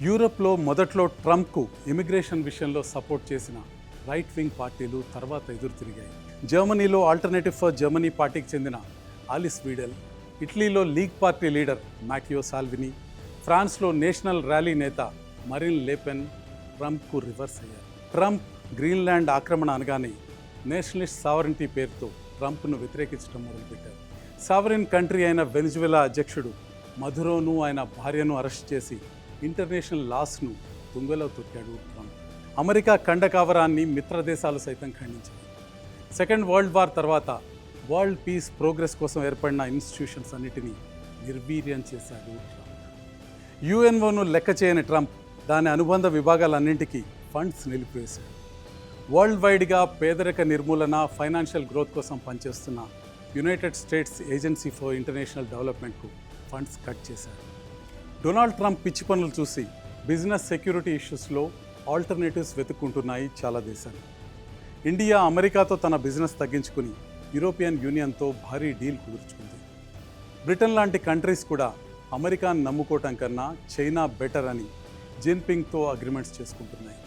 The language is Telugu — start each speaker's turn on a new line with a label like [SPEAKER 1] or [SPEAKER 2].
[SPEAKER 1] యూరప్లో మొదట్లో ట్రంప్కు ఇమిగ్రేషన్ విషయంలో సపోర్ట్ చేసిన రైట్ వింగ్ పార్టీలు తర్వాత ఎదురు తిరిగాయి. జర్మనీలో ఆల్టర్నేటివ్ ఫర్ జర్మనీ పార్టీకి చెందిన ఆలిస్ వీడెల్, ఇటలీలో లీగ్ పార్టీ లీడర్ మాటియో సాల్విని, ఫ్రాన్స్లో నేషనల్ ర్యాలీ నేత మరిన్ లేపెన్ ట్రంప్కు రివర్స్ అయ్యారు. ట్రంప్ గ్రీన్లాండ్ ఆక్రమణ అనగానే నేషనలిస్ట్ సావరెంటీ పేరుతో ట్రంప్ను వ్యతిరేకించడం మొదలుపెట్టారు. సావరెన్ కంట్రీ అయిన వెనిజువెలా అధ్యక్షుడు మధురోను ఆయన భార్యను అరెస్ట్ చేసి ఇంటర్నేషనల్ లాస్ను తుంగలో తొక్కాడు ట్రంప్. అమెరికా ఖండకావరాన్ని మిత్రదేశాలు సైతం ఖండించాయి. సెకండ్ వరల్డ్ వార్ తర్వాత వరల్డ్ పీస్ ప్రోగ్రెస్ కోసం ఏర్పడిన ఇన్స్టిట్యూషన్స్ అన్నిటినీ నిర్వీర్యం చేశాడు ట్రంప్. యుఎన్ఓను లెక్క చేయని ట్రంప్ దాని అనుబంధ విభాగాలన్నింటికీ ఫండ్స్ నిలిపివేశాడు. వరల్డ్ వైడ్గా పేదరిక నిర్మూలన, ఫైనాన్షియల్ గ్రోత్ కోసం పనిచేస్తున్న United States agency for international డెవలప్మెంట్కు ఫండ్స్ కట్ చేశారు. డొనాల్డ్ ట్రంప్ పిచ్చి పనులు చూసి బిజినెస్ సెక్యూరిటీ ఇష్యూస్లో ఆల్టర్నేటివ్స్ వెతుక్కుంటున్నాయి చాలా దేశాలు. ఇండియా అమెరికాతో తన బిజినెస్ తగ్గించుకుని యూరోపియన్ యూనియన్తో భారీ డీల్ కుదుర్చుకుంది. బ్రిటన్ లాంటి కంట్రీస్ కూడా అమెరికాను నమ్ముకోవటం కన్నా చైనా బెటర్ అని జిన్పింగ్తో అగ్రిమెంట్స్ చేసుకుంటున్నాయి.